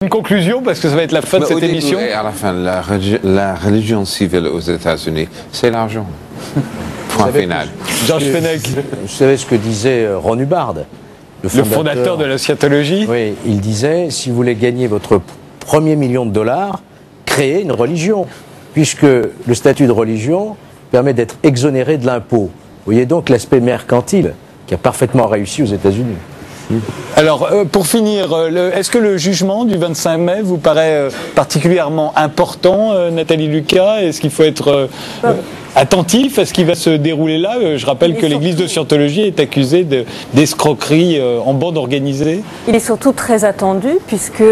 Une conclusion, parce que ça va être la fin de cette émission. Et à la fin, la religion civile aux États-Unis, c'est l'argent. Point final. Georges Fenech. Vous savez ce que disait Ron Hubbard, Le fondateur de la scientologie. Oui, il disait, si vous voulez gagner votre premier million de dollars, créez une religion, puisque le statut de religion permet d'être exonéré de l'impôt. Vous voyez donc l'aspect mercantile qui a parfaitement réussi aux États-Unis. Alors, pour finir, est-ce que le jugement du 25 mai vous paraît particulièrement important, Nathalie Lucas? Est-ce qu'il faut être attentif à ce qui va se dérouler là? Je rappelle que l'Église de Scientologie est accusée d'escroquerie en bande organisée. Il est surtout très attendu, puisque,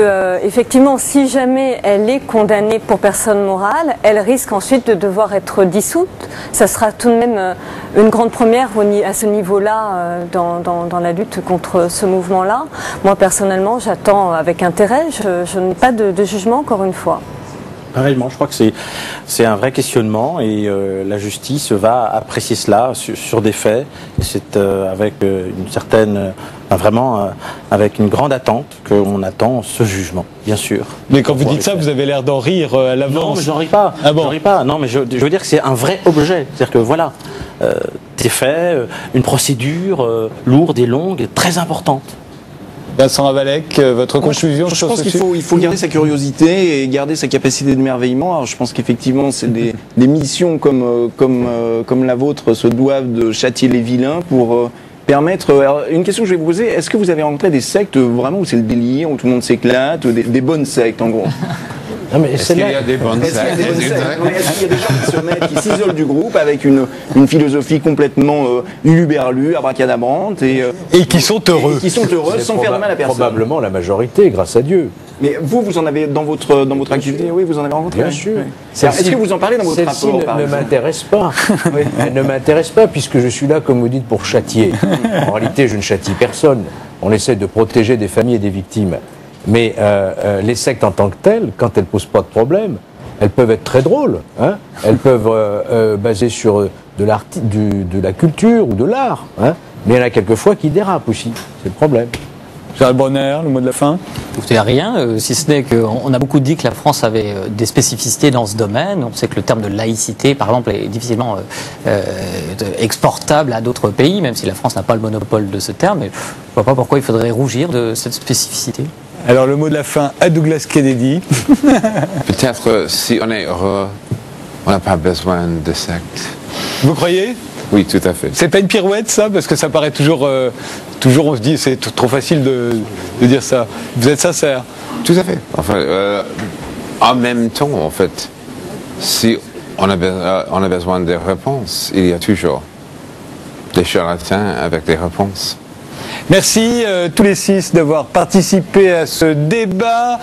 effectivement, si jamais elle est condamnée pour personne morale, elle risque ensuite de devoir être dissoute. Ça sera tout de même une grande première à ce niveau-là dans la lutte contre ce mouvement-là. Moi, personnellement, j'attends avec intérêt. Je n'ai pas de jugement, encore une fois. Pareillement, je crois que c'est un vrai questionnement et la justice va apprécier cela sur des faits. C'est avec une certaine, vraiment avec une grande attente qu'on attend ce jugement, bien sûr. Mais quand vous dites ça, vous avez l'air d'en rire à l'avance. Non, mais j'en ris pas. Ah bon. J'en ris pas. Non, mais je veux dire que c'est un vrai objet. C'est-à-dire que voilà, des faits, une procédure lourde et longue, très importante. Vincent Ravalec, votre conclusion? Je pense qu'il faut garder sa curiosité et garder sa capacité d'émerveillement. Alors je pense qu'effectivement, c'est des missions comme la vôtre se doivent de châtier les vilains pour permettre... Alors, une question que je vais vous poser, est-ce que vous avez rencontré des sectes vraiment où c'est le délire, où tout le monde s'éclate, des bonnes sectes en gros? Est-ce qu'il y a des bonnes sectes? Est-ce qu'il y a des gens qui se mettent, qui s'isolent du groupe avec une philosophie complètement uluberlue, abracadabrante et qui sont heureux. Et qui sont heureux sans faire de mal à personne? Probablement la majorité, grâce à Dieu. Mais vous en avez dans votre activité, oui, vous en avez rencontré? Bien sûr. Est-ce que vous en parlez dans votre rapport? Celle-ci ne m'intéresse pas. Elle ne m'intéresse pas puisque je suis là, comme vous dites, pour châtier. En réalité, je ne châtie personne. On essaie de protéger des familles et des victimes. Mais les sectes en tant que telles, quand elles ne posent pas de problème, elles peuvent être très drôles. Hein, elles peuvent baser sur de la culture ou de l'art. Hein, mais il y en a quelquefois qui dérapent aussi. C'est le problème. Gérald Bronner, le mot de la fin? Écoutez, rien, si ce n'est qu'on a beaucoup dit que la France avait des spécificités dans ce domaine. On sait que le terme de laïcité, par exemple, est difficilement exportable à d'autres pays, même si la France n'a pas le monopole de ce terme. Mais je ne vois pas pourquoi il faudrait rougir de cette spécificité. Alors le mot de la fin à Douglas Kennedy. Peut-être si on est heureux, on n'a pas besoin de secte. Vous croyez? Oui, tout à fait. C'est pas une pirouette, ça? Parce que ça paraît toujours on se dit, c'est trop facile de dire ça. Vous êtes sincère? Tout à fait. Enfin, en même temps, en fait, si on a besoin de réponses, il y a toujours des charlatans avec des réponses. Merci tous les 6 d'avoir participé à ce débat.